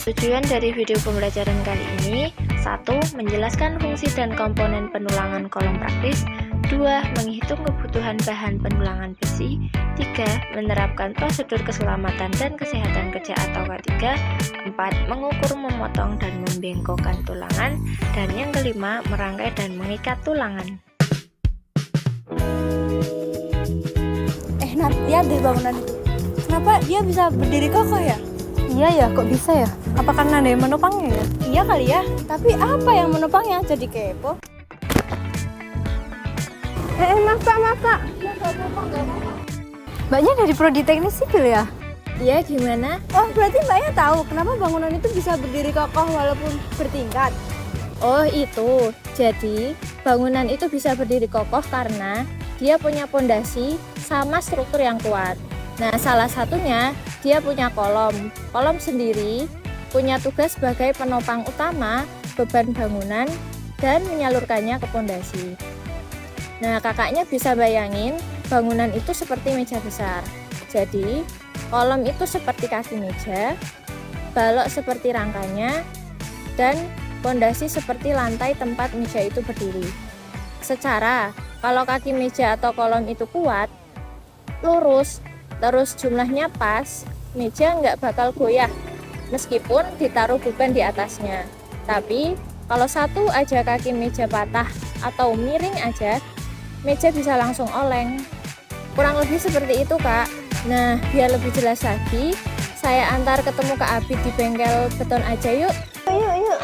Tujuan dari video pembelajaran kali ini: 1. Menjelaskan fungsi dan komponen penulangan kolom praktis. 2. Menghitung kebutuhan bahan penulangan besi. 3. Menerapkan prosedur keselamatan dan kesehatan kerja atau K3. 4. Mengukur, memotong, dan membengkokkan tulangan. Dan yang kelima, merangkai dan mengikat tulangan. Nat, lihat deh bangunan itu. Kenapa dia bisa berdiri kokoh ya? Iya ya, kok bisa ya? Apa karena ada yang menopangnya ya? Iya kali ya, tapi apa yang menopangnya? Jadi kepo. Masa. Mbaknya dari Prodi Teknik Sipil ya? Iya, gimana? Oh, berarti mbaknya tahu kenapa bangunan itu bisa berdiri kokoh walaupun bertingkat? Oh itu, jadi bangunan itu bisa berdiri kokoh karena dia punya pondasi sama struktur yang kuat. Nah, salah satunya dia punya kolom. Kolom sendiri punya tugas sebagai penopang utama beban bangunan dan menyalurkannya ke pondasi. Nah, kakaknya bisa bayangin bangunan itu seperti meja besar. Jadi, kolom itu seperti kaki meja, balok seperti rangkanya, dan pondasi seperti lantai tempat meja itu berdiri. Secara, kalau kaki meja atau kolom itu kuat, lurus, terus jumlahnya pas, meja nggak bakal goyah meskipun ditaruh beban di atasnya. Tapi kalau satu aja kaki meja patah atau miring aja, meja bisa langsung oleng. Kurang lebih seperti itu, Kak. Nah, biar lebih jelas lagi, saya antar ketemu Kak Abid di bengkel beton aja yuk. Yuk.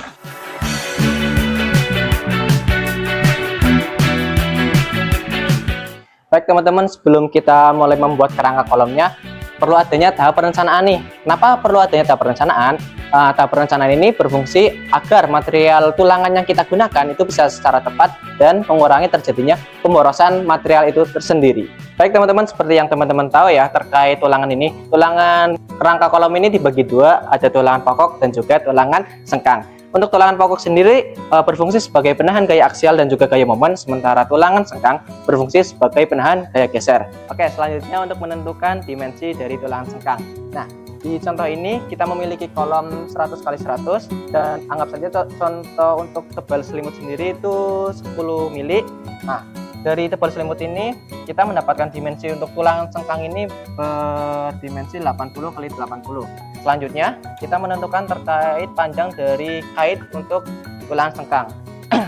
Baik teman-teman, sebelum kita mulai membuat kerangka kolomnya, perlu adanya tahap perencanaan nih. Kenapa perlu adanya tahap perencanaan? Tahap perencanaan ini berfungsi agar material tulangan yang kita gunakan itu bisa secara tepat dan mengurangi terjadinya pemborosan material itu tersendiri. Baik teman-teman, seperti yang teman-teman tahu ya terkait tulangan ini, tulangan kerangka kolom ini dibagi dua, ada tulangan pokok dan juga tulangan sengkang. Untuk tulangan pokok sendiri berfungsi sebagai penahan gaya aksial dan juga gaya momen, sementara tulangan sengkang berfungsi sebagai penahan gaya geser. Oke, selanjutnya untuk menentukan dimensi dari tulangan sengkang. Nah, di contoh ini kita memiliki kolom 100 x 100 dan anggap saja contoh untuk tebal selimut sendiri itu 10 mili. Nah, dari tebal selimut ini kita mendapatkan dimensi untuk tulangan sengkang ini berdimensi 80 x 80. Selanjutnya kita menentukan terkait panjang dari kait untuk tulangan sengkang.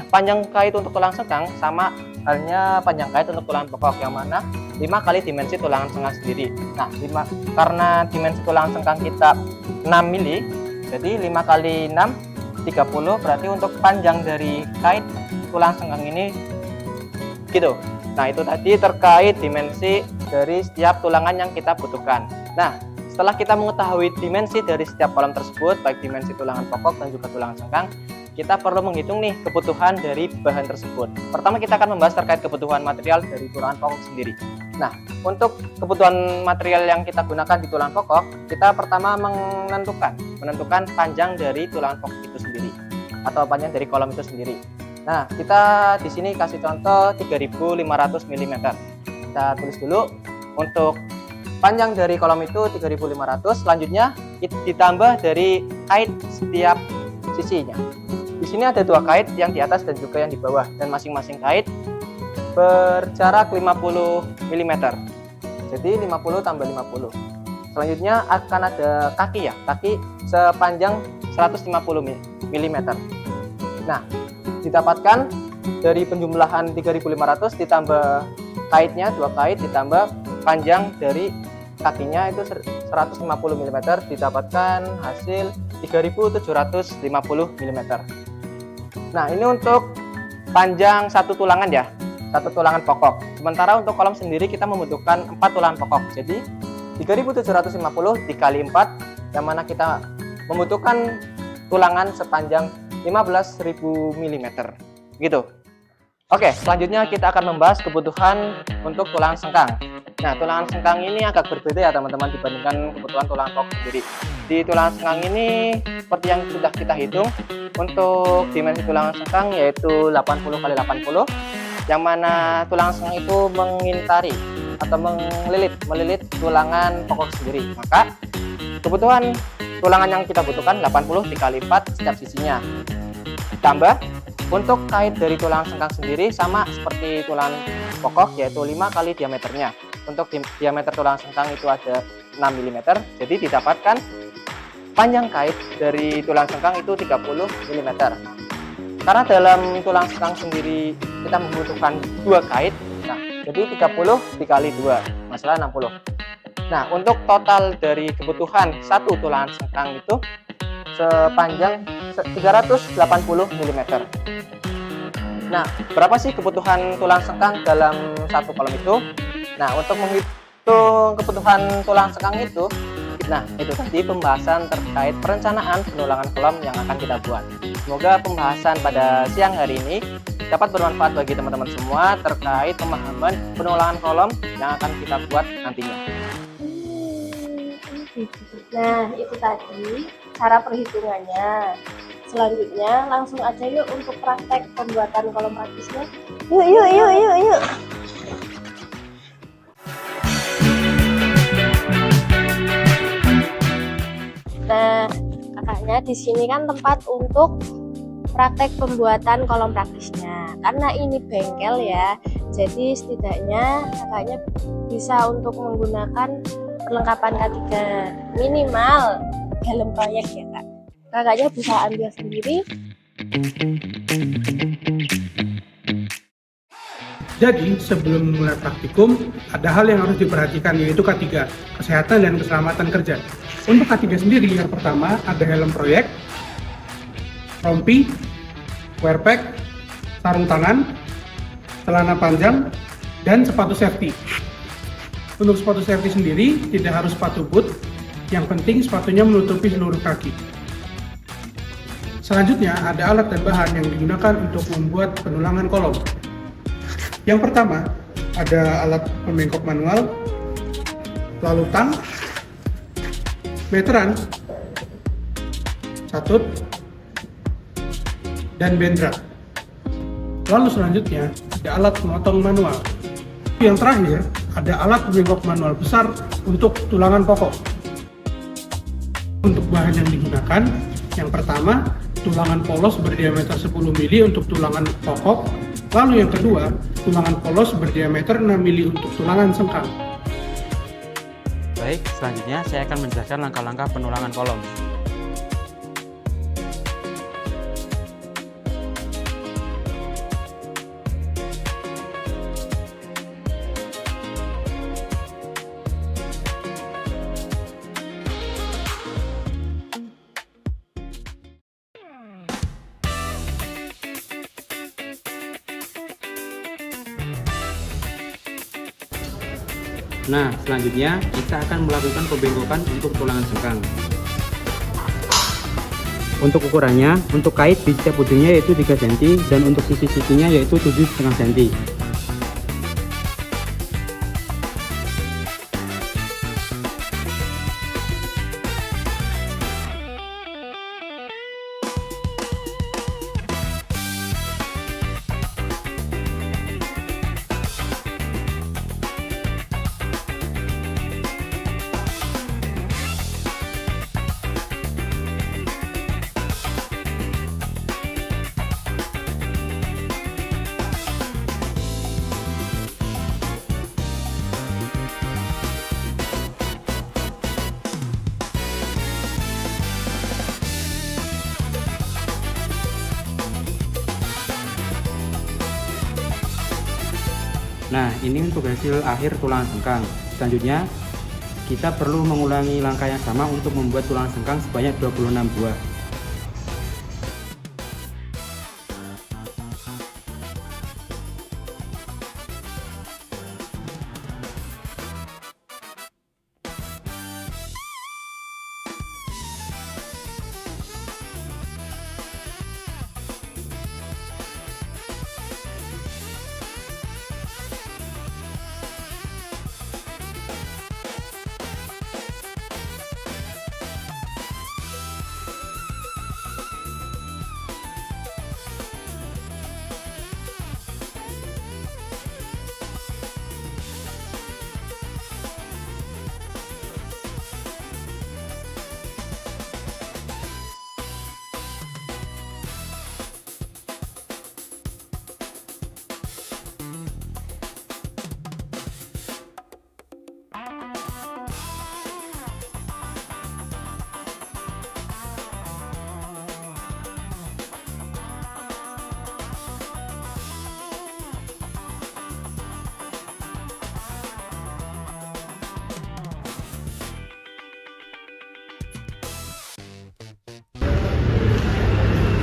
Panjang kait untuk tulangan sengkang sama halnya panjang kait untuk tulangan pokok, yang mana 5 kali dimensi tulangan sengkang sendiri. Nah, karena dimensi tulangan sengkang kita 6 mili, jadi 5 kali 6 30, berarti untuk panjang dari kait tulangan sengkang ini gitu. Nah, itu tadi terkait dimensi dari setiap tulangan yang kita butuhkan. Nah, setelah kita mengetahui dimensi dari setiap kolom tersebut, baik dimensi tulangan pokok dan juga tulangan sengkang, kita perlu menghitung nih kebutuhan dari bahan tersebut. Pertama kita akan membahas terkait kebutuhan material dari tulangan pokok sendiri. Nah, untuk kebutuhan material yang kita gunakan di tulangan pokok, kita pertama menentukan panjang dari tulangan pokok itu sendiri atau panjang dari kolom itu sendiri. Nah, kita di sini kasih contoh 3500 mm. Kita tulis dulu untuk panjang dari kolom itu 3500, selanjutnya ditambah dari kait setiap sisinya. Di sini ada dua kait, yang di atas dan juga yang di bawah, dan masing-masing kait berjarak 50 mm. Jadi 50 tambah 50. Selanjutnya akan ada kaki ya, kaki sepanjang 150 mm. Nah, didapatkan dari penjumlahan 3500 ditambah kaitnya, dua kait ditambah panjang dari kakinya itu 150 mm, didapatkan hasil 3750 mm. Nah, ini untuk panjang satu tulangan ya, satu tulangan pokok. Sementara untuk kolom sendiri kita membutuhkan 4 tulangan pokok. Jadi 3750 dikali 4, yang mana kita membutuhkan tulangan sepanjang 15.000 mm gitu. Oke, selanjutnya kita akan membahas kebutuhan untuk tulangan sengkang. Nah, tulangan sengkang ini agak berbeda ya teman-teman dibandingkan kebutuhan tulangan pokok sendiri. Di tulangan sengkang ini seperti yang sudah kita hitung, untuk dimensi tulangan sengkang yaitu 80 x 80, yang mana tulangan sengkang itu mengintari atau melilit tulangan pokok sendiri. Maka kebutuhan tulangan yang kita butuhkan 80 dikali 4 setiap sisinya. Ditambah untuk kait dari tulangan sengkang sendiri sama seperti tulangan pokok, yaitu 5 kali diameternya. Untuk diameter tulangan sengkang itu ada 6 mm, jadi didapatkan panjang kait dari tulang sengkang itu 30 mm. Karena dalam tulang sengkang sendiri kita membutuhkan 2 kait, nah jadi 30 dikali 2, masalah 60. Nah, untuk total dari kebutuhan satu tulangan sengkang itu sepanjang 380 mm. Nah, berapa sih kebutuhan tulang sengkang dalam satu kolom itu? Nah, untuk menghitung kebutuhan tulang sengkang itu, nah, itu tadi pembahasan terkait perencanaan penulangan kolom yang akan kita buat. Semoga pembahasan pada siang hari ini dapat bermanfaat bagi teman-teman semua terkait pemahaman penulangan kolom yang akan kita buat nantinya. Nah, itu tadi cara perhitungannya. Selanjutnya langsung aja yuk untuk praktek pembuatan kolom praktisnya. Yuk. Nah, kakaknya di sini kan tempat untuk praktek pembuatan kolom praktisnya. Karena ini bengkel ya, jadi setidaknya kakaknya bisa untuk menggunakan perlengkapan K3 minimal dalam proyek ya kak. Kakaknya bisa ambil sendiri. Jadi, sebelum memulai praktikum, ada hal yang harus diperhatikan, yaitu K3, kesehatan dan keselamatan kerja. Untuk K3 sendiri, yang pertama ada helm proyek, rompi, wear pack, sarung tangan, celana panjang, dan sepatu safety. Untuk sepatu safety sendiri, tidak harus sepatu boot, yang penting sepatunya menutupi seluruh kaki. Selanjutnya, ada alat dan bahan yang digunakan untuk membuat penulangan kolom. Yang pertama, ada alat pembengkok manual, lalu tang, meteran, catut, dan bendera. Lalu selanjutnya, ada alat pemotong manual. Yang terakhir, ada alat pembengkok manual besar untuk tulangan pokok. Untuk bahan yang digunakan, yang pertama, tulangan polos berdiameter 10 mm untuk tulangan pokok. Lalu yang kedua, tulangan polos berdiameter 6 mm untuk tulangan sengkang. Baik, selanjutnya saya akan menjelaskan langkah-langkah penulangan kolom. Nah, selanjutnya kita akan melakukan pembengkokan untuk tulangan sengkang. Untuk ukurannya, untuk kait di setiap ujungnya yaitu 3 cm dan untuk sisi-sisinya yaitu 7,5 cm. Nah, ini untuk hasil akhir tulangan sengkang. Selanjutnya, kita perlu mengulangi langkah yang sama untuk membuat tulangan sengkang sebanyak 26 buah.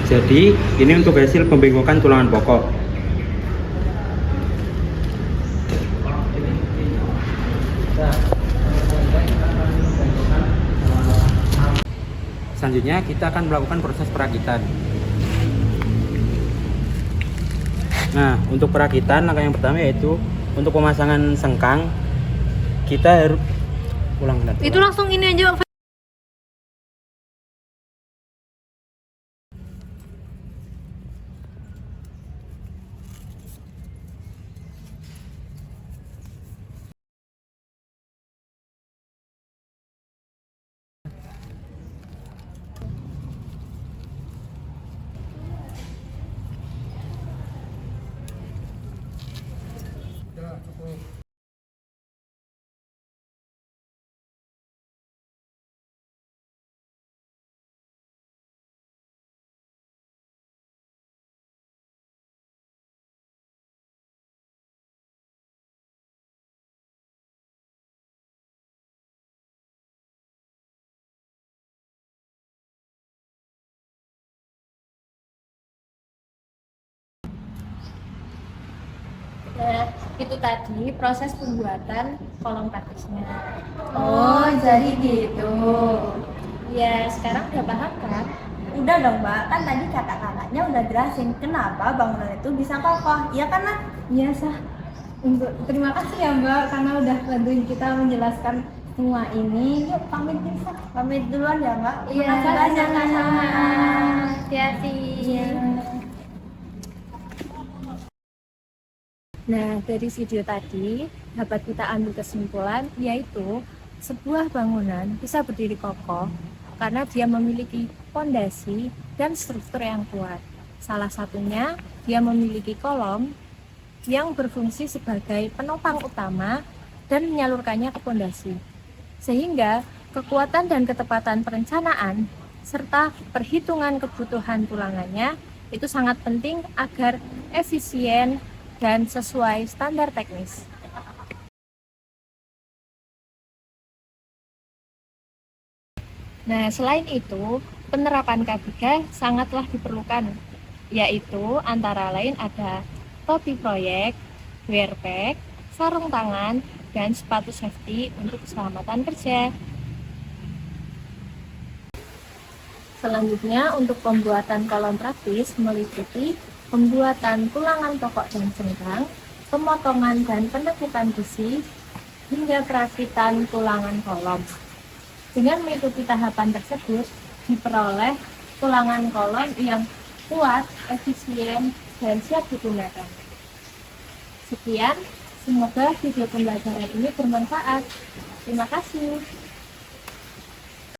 Jadi ini untuk hasil pembengokan tulangan pokok. Selanjutnya kita akan melakukan proses perakitan. Nah, untuk perakitan langkah yang pertama yaitu untuk pemasangan sengkang kita harus Itu langsung ini aja. Nah, itu tadi proses pembuatan kolom praktisnya. Oh, jadi gitu. Ya, sekarang udah paham kan? Udah dong Mbak, kan tadi kata-katanya udah jelasin kenapa bangunan itu bisa kokoh. Iya kan Nak? Iya sah. Terima kasih ya Mbak karena udah bantuin kita menjelaskan semua ini. Yuk pamit kita. Pamit duluan ya Mbak. Iya, Makasih banyak, Kak. sama-sama. Hati-hati. Nah, dari video tadi dapat kita ambil kesimpulan yaitu sebuah bangunan bisa berdiri kokoh karena dia memiliki fondasi dan struktur yang kuat. Salah satunya dia memiliki kolom yang berfungsi sebagai penopang utama dan menyalurkannya ke fondasi. Sehingga kekuatan dan ketepatan perencanaan serta perhitungan kebutuhan tulangannya itu sangat penting agar efisien dan sesuai standar teknis. Nah, selain itu, penerapan K3 sangatlah diperlukan, yaitu antara lain ada topi proyek, wear pack, sarung tangan, dan sepatu safety untuk keselamatan kerja. Selanjutnya, untuk pembuatan kolom praktis meliputi pembuatan tulangan pokok dan sengkang, pemotongan dan penekukan besi, hingga perakitan tulangan kolom. Dengan mengikuti tahapan tersebut, diperoleh tulangan kolom yang kuat, efisien, dan siap digunakan. Sekian, semoga video pembelajaran ini bermanfaat. Terima kasih.